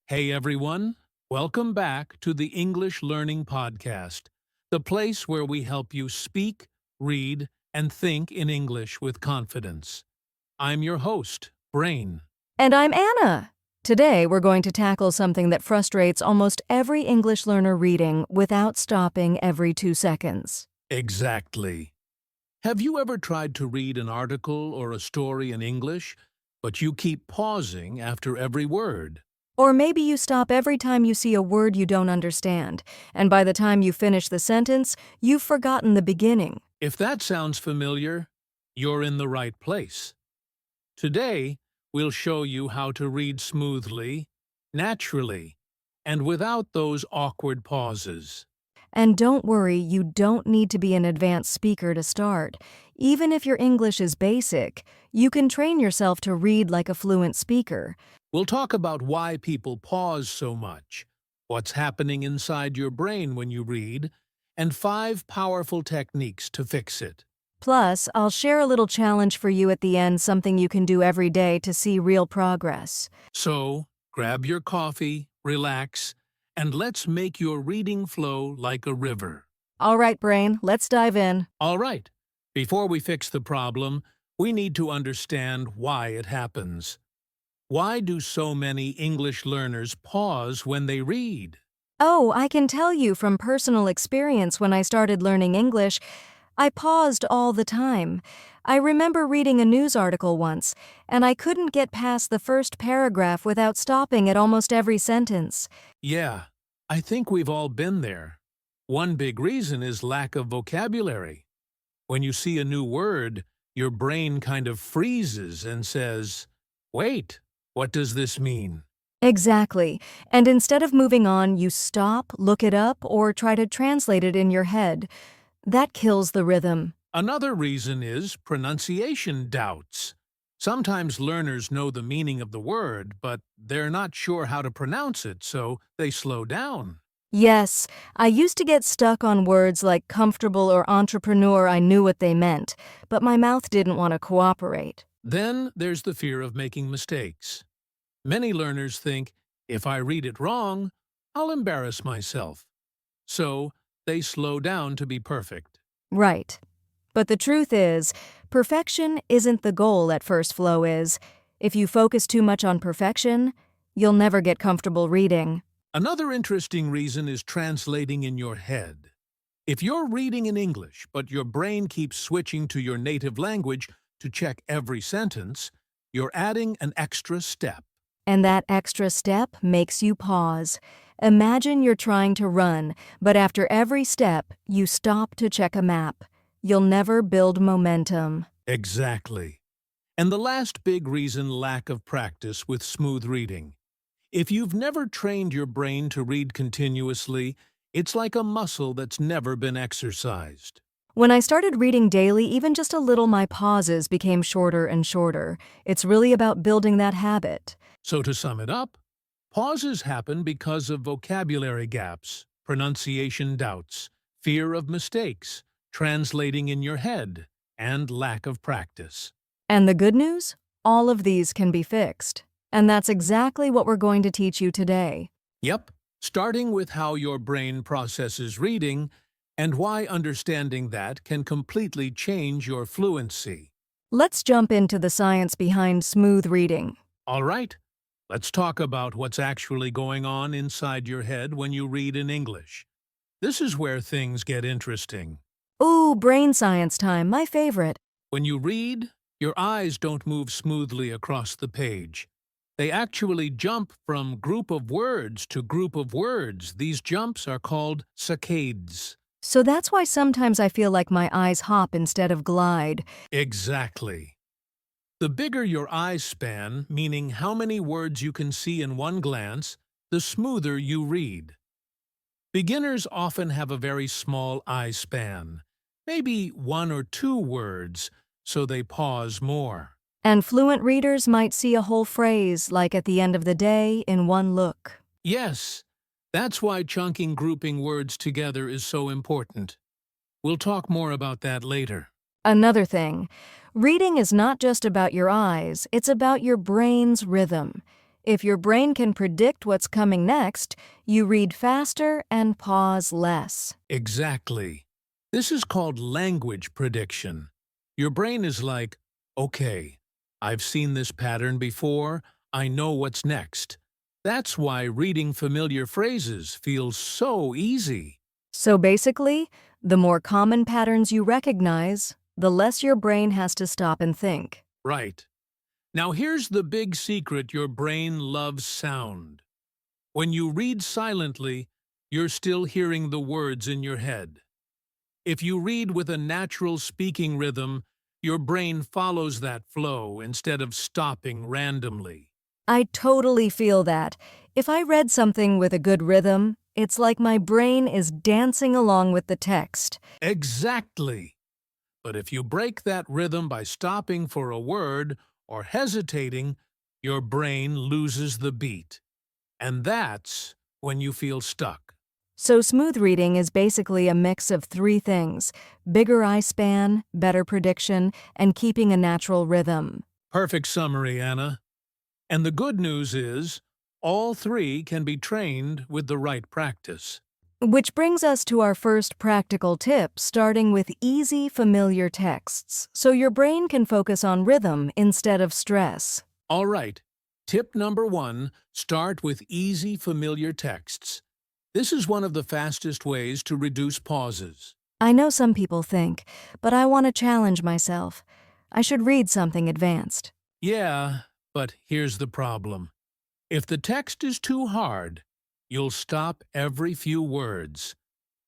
Hey everyone, welcome back to the English Learning Podcast, the place where we help you speak, read, and think in English with confidence. I'm your host, Brain. And I'm Anna. Today, we're going to tackle something that frustrates almost every English learner reading without stopping every 2 seconds. Exactly. Have you ever tried to read an article or a story in English, but you keep pausing after every word? Or maybe you stop every time you see a word you don't understand, and by the time you finish the sentence, you've forgotten the beginning. If that sounds familiar, you're in the right place. Today, we'll show you how to read smoothly, naturally, and without those awkward pauses. And don't worry, you don't need to be an advanced speaker to start. Even if your English is basic, you can train yourself to read like a fluent speaker. We'll talk about why people pause so much, what's happening inside your brain when you read, and 5 powerful techniques to fix it. Plus, I'll share a little challenge for you at the end, something you can do every day to see real progress. So, grab your coffee, relax, and let's make your reading flow like a river. All right, Brain, let's dive in. All right, before we fix the problem, we need to understand why it happens. Why do so many English learners pause when they read? Oh, I can tell you from personal experience when I started learning English, I paused all the time. I remember reading a news article once, and I couldn't get past the first paragraph without stopping at almost every sentence. Yeah, I think we've all been there. One big reason is lack of vocabulary. When you see a new word, your brain kind of freezes and says, "Wait, what does this mean?" Exactly. And instead of moving on, you stop, look it up, or try to translate it in your head. That kills the rhythm. Another reason is pronunciation doubts. Sometimes learners know the meaning of the word, but they're not sure how to pronounce it, so they slow down. Yes, I used to get stuck on words like comfortable or entrepreneur. I knew what they meant, but my mouth didn't want to cooperate. Then there's the fear of making mistakes. Many learners think, if I read it wrong, I'll embarrass myself. So they slow down to be perfect. Right. But the truth is, perfection isn't the goal at first flow is. If you focus too much on perfection, you'll never get comfortable reading. Another interesting reason is translating in your head. If you're reading in English, but your brain keeps switching to your native language to check every sentence, you're adding an extra step. And that extra step makes you pause. Imagine you're trying to run, but after every step, you stop to check a map. You'll never build momentum. Exactly. And the last big reason, lack of practice with smooth reading. If you've never trained your brain to read continuously, it's like a muscle that's never been exercised. When I started reading daily, even just a little, my pauses became shorter and shorter. It's really about building that habit. So to sum it up, pauses happen because of vocabulary gaps, pronunciation doubts, fear of mistakes, translating in your head, and lack of practice. And the good news? All of these can be fixed. And that's exactly what we're going to teach you today. Yep, starting with how your brain processes reading and why understanding that can completely change your fluency. Let's jump into the science behind smooth reading. All right, let's talk about what's actually going on inside your head when you read in English. This is where things get interesting. Ooh, brain science time, my favorite. When you read, your eyes don't move smoothly across the page. They actually jump from group of words to group of words. These jumps are called saccades. So that's why sometimes I feel like my eyes hop instead of glide. Exactly. The bigger your eye span, meaning how many words you can see in one glance, the smoother you read. Beginners often have a very small eye span, maybe 1 or 2 words, so they pause more. And fluent readers might see a whole phrase, like at the end of the day, in one look. Yes, that's why chunking grouping words together is so important. We'll talk more about that later. Another thing, reading is not just about your eyes, it's about your brain's rhythm. If your brain can predict what's coming next, you read faster and pause less. Exactly. This is called language prediction. Your brain is like, okay, I've seen this pattern before, I know what's next. That's why reading familiar phrases feels so easy. So basically, the more common patterns you recognize, the less your brain has to stop and think. Right. Now here's the big secret: your brain loves sound. When you read silently, you're still hearing the words in your head. If you read with a natural speaking rhythm, your brain follows that flow instead of stopping randomly. I totally feel that. If I read something with a good rhythm, it's like my brain is dancing along with the text. Exactly. But if you break that rhythm by stopping for a word or hesitating, your brain loses the beat. And that's when you feel stuck. So smooth reading is basically a mix of three things: bigger eye span, better prediction, and keeping a natural rhythm. Perfect summary, Anna. And the good news is, all three can be trained with the right practice. Which brings us to our first practical tip, starting with easy, familiar texts, so your brain can focus on rhythm instead of stress. All right, tip number 1, start with easy, familiar texts. This is one of the fastest ways to reduce pauses. I know some people think, but I want to challenge myself. I should read something advanced. Yeah, but here's the problem. If the text is too hard, you'll stop every few words.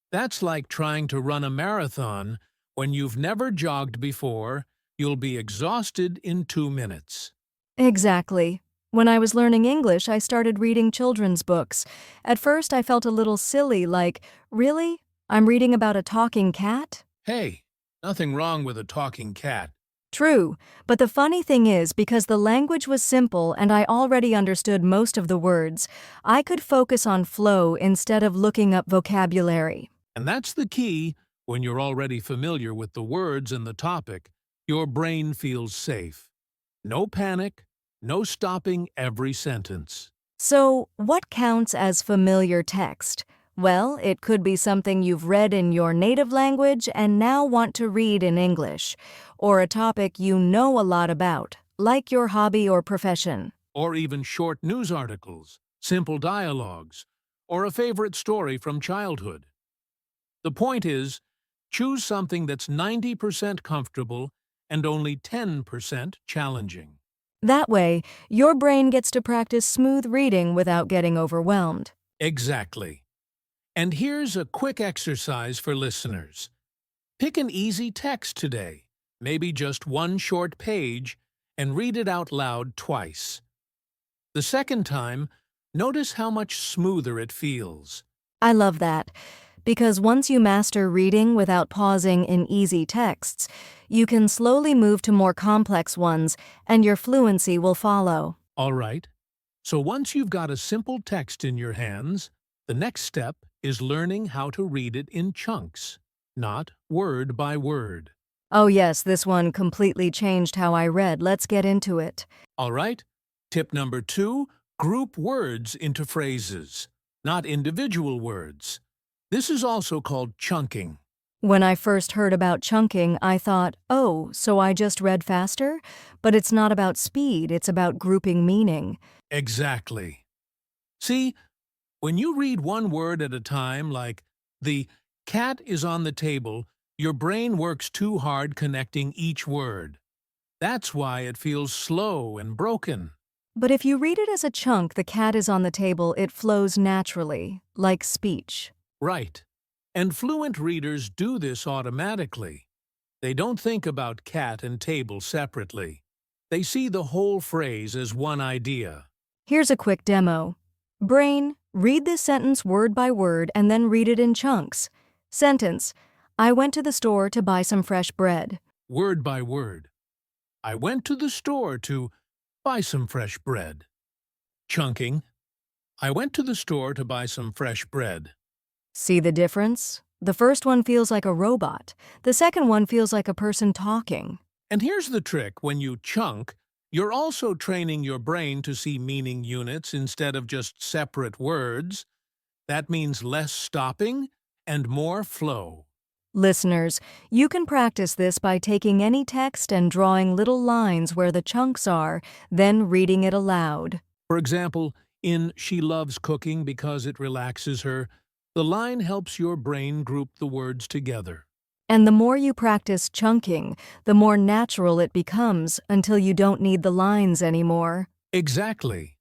That's like trying to run a marathon when you've never jogged before. You'll be exhausted in 2 minutes. Exactly. When I was learning English, I started reading children's books. At first, I felt a little silly, like, really? I'm reading about a talking cat? Hey, nothing wrong with a talking cat. True, but the funny thing is, because the language was simple and I already understood most of the words, I could focus on flow instead of looking up vocabulary. And that's the key. When you're already familiar with the words and the topic, your brain feels safe. No panic, no stopping every sentence. So, what counts as familiar text? Well, it could be something you've read in your native language and now want to read in English, or a topic you know a lot about, like your hobby or profession. Or even short news articles, simple dialogues, or a favorite story from childhood. The point is, choose something that's 90% comfortable and only 10% challenging. That way, your brain gets to practice smooth reading without getting overwhelmed. Exactly. And here's a quick exercise for listeners. Pick an easy text today, maybe just one short page, and read it out loud twice. The second time, notice how much smoother it feels. I love that, because once you master reading without pausing in easy texts, you can slowly move to more complex ones, and your fluency will follow. All right. So once you've got a simple text in your hands, the next step is learning how to read it in chunks, not word by word. Oh yes, this one completely changed how I read. Let's get into it. All right? Tip number 2, group words into phrases, not individual words. This is also called chunking. When I first heard about chunking, I thought, oh, so I just read faster? But it's not about speed, it's about grouping meaning. Exactly. See, when you read one word at a time, like the cat is on the table, your brain works too hard connecting each word. That's why it feels slow and broken. But if you read it as a chunk, the cat is on the table, it flows naturally, like speech. Right. And fluent readers do this automatically. They don't think about cat and table separately. They see the whole phrase as one idea. Here's a quick demo. Brain, read this sentence word by word and then read it in chunks. Sentence: I went to the store to buy some fresh bread. Word by word. I went to the store to buy some fresh bread. Chunking. I went to the store to buy some fresh bread. See the difference? The first one feels like a robot. The second one feels like a person talking. And here's the trick: when you chunk, You're also training your brain to see meaning units instead of just separate words. That means less stopping and more flow. Listeners, you can practice this by taking any text and drawing little lines where the chunks are, then reading it aloud. For example, in She Loves Cooking Because It Relaxes Her, the line helps your brain group the words together. And the more you practice chunking, the more natural it becomes until you don't need the lines anymore. Exactly.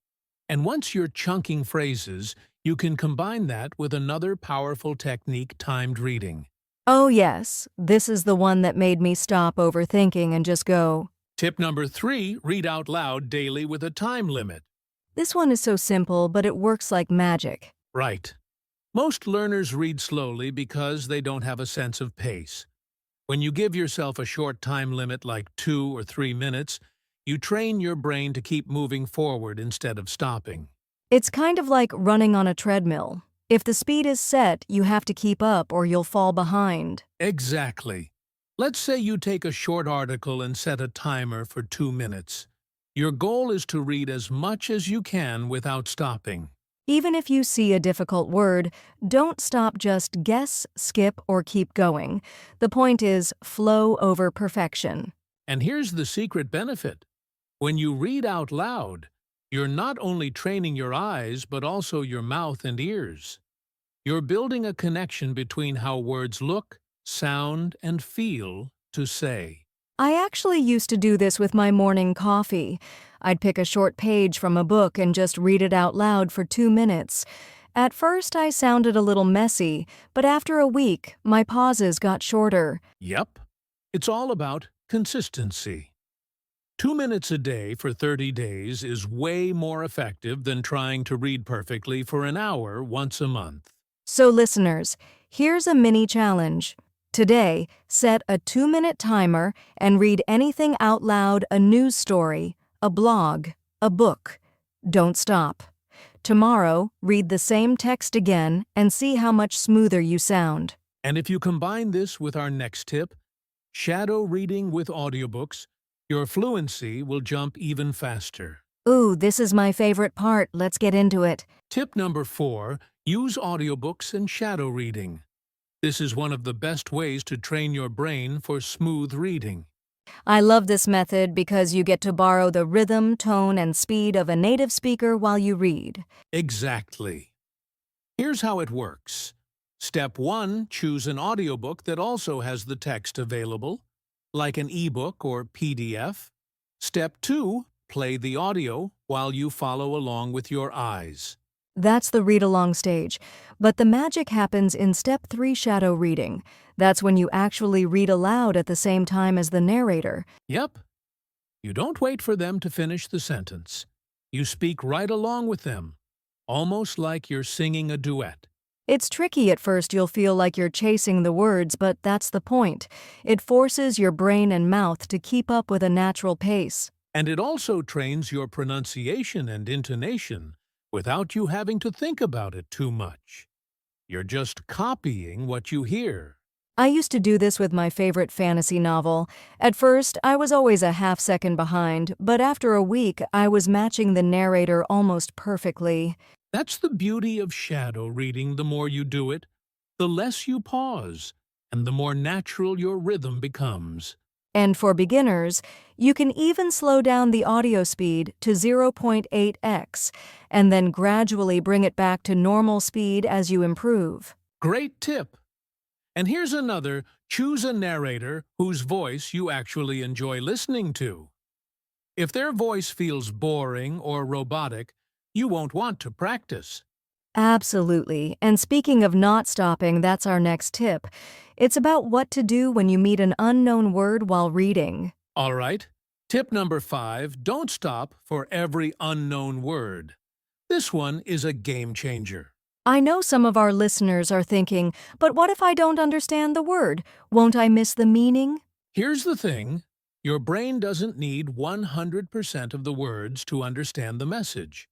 And once you're chunking phrases, you can combine that with another powerful technique, timed reading. Oh yes, this is the one that made me stop overthinking and just go. Tip number 3, read out loud daily with a time limit. This one is so simple, but it works like magic. Right. Most learners read slowly because they don't have a sense of pace. When you give yourself a short time limit like 2 or 3 minutes, you train your brain to keep moving forward instead of stopping. It's kind of like running on a treadmill. If the speed is set, you have to keep up or you'll fall behind. Exactly. Let's say you take a short article and set a timer for 2 minutes. Your goal is to read as much as you can without stopping. Even if you see a difficult word, don't stop, just guess, skip, or keep going. The point is flow over perfection. And here's the secret benefit. When you read out loud, you're not only training your eyes but also your mouth and ears. You're building a connection between how words look, sound, and feel to say. I actually used to do this with my morning coffee. I'd pick a short page from a book and just read it out loud for 2 minutes. At first, I sounded a little messy, but after a week, my pauses got shorter. Yep. It's all about consistency. 2 minutes a day for 30 days is way more effective than trying to read perfectly for an hour once a month. So listeners, here's a mini challenge. Today, set a 2-minute timer and read anything out loud: a news story, a blog, a book. Don't stop. Tomorrow, read the same text again and see how much smoother you sound. And if you combine this with our next tip, shadow reading with audiobooks, your fluency will jump even faster. Ooh, this is my favorite part. Let's get into it. Tip number 4, use audiobooks and shadow reading. This is one of the best ways to train your brain for smooth reading. I love this method because you get to borrow the rhythm, tone, and speed of a native speaker while you read. Exactly. Here's how it works. Step 1, choose an audiobook that also has the text available, like an ebook or PDF. Step 2, play the audio while you follow along with your eyes. That's the read-along stage. But the magic happens in Step 3, shadow reading. That's when you actually read aloud at the same time as the narrator. Yep. You don't wait for them to finish the sentence. You speak right along with them, almost like you're singing a duet. It's tricky at first. You'll feel like you're chasing the words, but that's the point. It forces your brain and mouth to keep up with a natural pace. And it also trains your pronunciation and intonation without you having to think about it too much. You're just copying what you hear. I used to do this with my favorite fantasy novel. At first, I was always a half-second behind, but after a week, I was matching the narrator almost perfectly. That's the beauty of shadow reading. The more you do it, the less you pause, and the more natural your rhythm becomes. And for beginners, you can even slow down the audio speed to 0.8x, and then gradually bring it back to normal speed as you improve. Great tip! And here's another: choose a narrator whose voice you actually enjoy listening to. If their voice feels boring or robotic, you won't want to practice. Absolutely. And speaking of not stopping, that's our next tip. It's about what to do when you meet an unknown word while reading. All right. Tip number 5, don't stop for every unknown word. This one is a game changer. I know some of our listeners are thinking, but what if I don't understand the word? Won't I miss the meaning? Here's the thing. Your brain doesn't need 100% of the words to understand the message.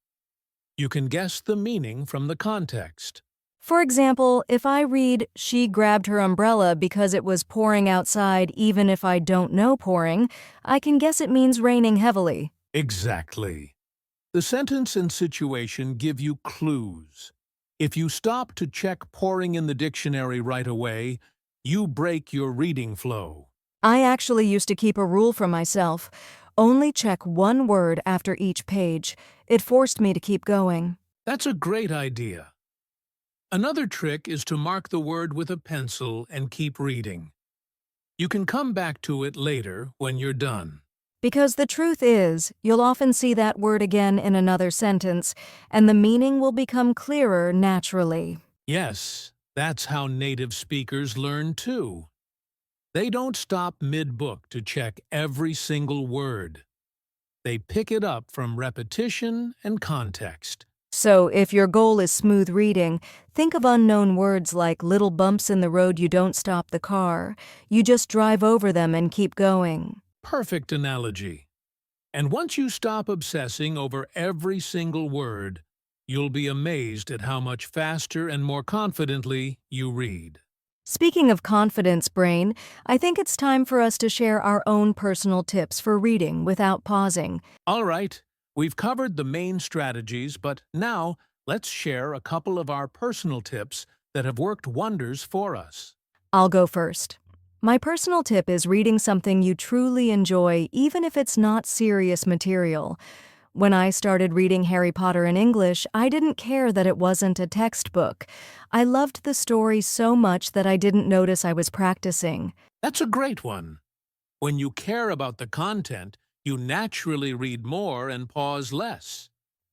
You can guess the meaning from the context. For example, if I read, "She grabbed her umbrella because it was pouring outside," even if I don't know pouring, I can guess it means raining heavily. Exactly. The sentence and situation give you clues. If you stop to check pouring in the dictionary right away, you break your reading flow. I actually used to keep a rule for myself. Only check one word after each page. It forced me to keep going. That's a great idea. Another trick is to mark the word with a pencil and keep reading. You can come back to it later when you're done. Because the truth is, you'll often see that word again in another sentence, and the meaning will become clearer naturally. Yes, that's how native speakers learn too. They don't stop mid-book to check every single word. They pick it up from repetition and context. So, if your goal is smooth reading, think of unknown words like little bumps in the road. You don't stop the car. You just drive over them and keep going. Perfect analogy. And once you stop obsessing over every single word, you'll be amazed at how much faster and more confidently you read. Speaking of confidence, brain, I think it's time for us to share our own personal tips for reading without pausing. All right, we've covered the main strategies, but now let's share a couple of our personal tips that have worked wonders for us. I'll go first. My personal tip is reading something you truly enjoy, even if it's not serious material. When I started reading Harry Potter in English, I didn't care that it wasn't a textbook. I loved the story so much that I didn't notice I was practicing. That's a great one. When you care about the content, you naturally read more and pause less.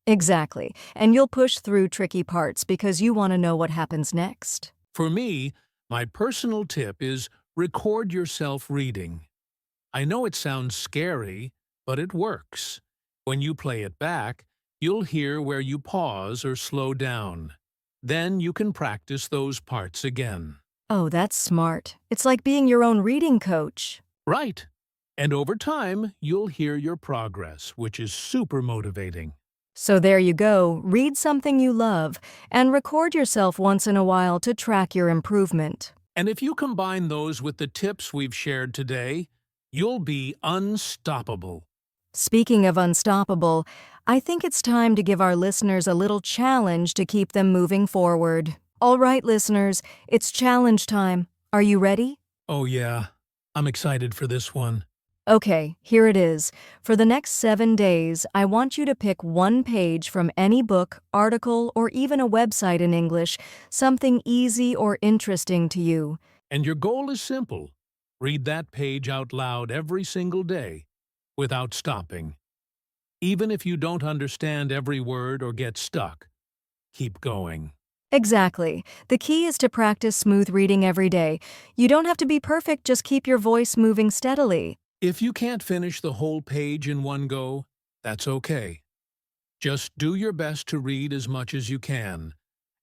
Exactly, and you'll push through tricky parts because you want to know what happens next. For me, my personal tip is record yourself reading. I know it sounds scary, but it works. When you play it back, you'll hear where you pause or slow down. Then you can practice those parts again. Oh, that's smart. It's like being your own reading coach. Right. And over time, you'll hear your progress, which is super motivating. So there you go, read something you love, and record yourself once in a while to track your improvement. And if you combine those with the tips we've shared today, you'll be unstoppable. Speaking of unstoppable, I think it's time to give our listeners a little challenge to keep them moving forward. All right, listeners, it's challenge time. Are you ready? Oh yeah, I'm excited for this one. Okay, here it is. For the next 7 days, I want you to pick one page from any book, article, or even a website in English, something easy or interesting to you. And your goal is simple. Read that page out loud every single day, without stopping. Even if you don't understand every word or get stuck, keep going. Exactly. The key is to practice smooth reading every day. You don't have to be perfect, just keep your voice moving steadily. If you can't finish the whole page in one go, that's okay. Just do your best to read as much as you can,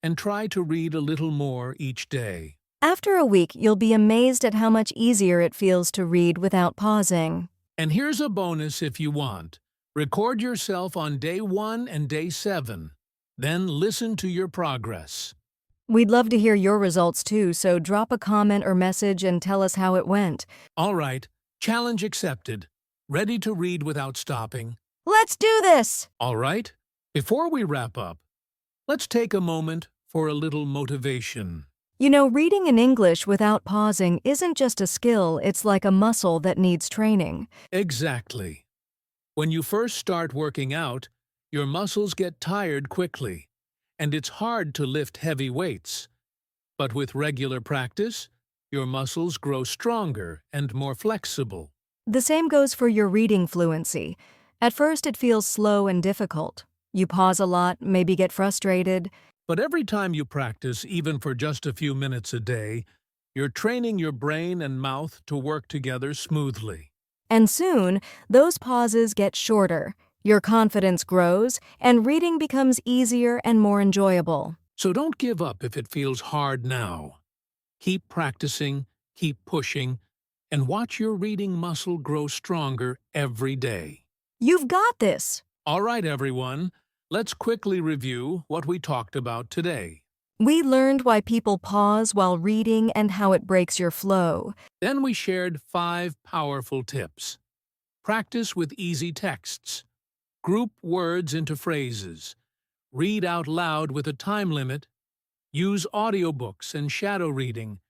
and try to read a little more each day. After a week, you'll be amazed at how much easier it feels to read without pausing. And here's a bonus if you want. Record yourself on day 1 and day 7. Then listen to your progress. We'd love to hear your results too, so drop a comment or message and tell us how it went. All right, challenge accepted. Ready to read without stopping? Let's do this! All right, before we wrap up, let's take a moment for a little motivation. You know, reading in English without pausing isn't just a skill, it's like a muscle that needs training. Exactly. When you first start working out, your muscles get tired quickly, and it's hard to lift heavy weights. But with regular practice, your muscles grow stronger and more flexible. The same goes for your reading fluency. At first, it feels slow and difficult. You pause a lot, maybe get frustrated. But every time you practice, even for just a few minutes a day, you're training your brain and mouth to work together smoothly. And soon, those pauses get shorter. Your confidence grows, and reading becomes easier and more enjoyable. So don't give up if it feels hard now. Keep practicing, keep pushing, and watch your reading muscle grow stronger every day. You've got this! All right, everyone, let's quickly review what we talked about today. We learned why people pause while reading and how it breaks your flow. Then we shared 5 powerful tips. Practice with easy texts. Group words into phrases. Read out loud with a time limit. Use audiobooks and shadow reading.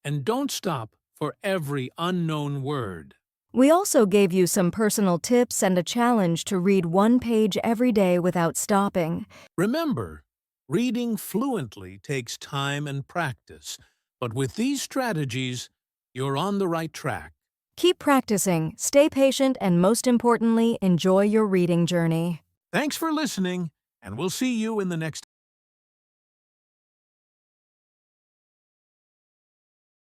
And don't stop for every unknown word. We also gave you some personal tips and a challenge to read one page every day without stopping. Remember, reading fluently takes time and practice, but with these strategies, you're on the right track. Keep practicing, stay patient, and most importantly, enjoy your reading journey. Thanks for listening, and we'll see you in the next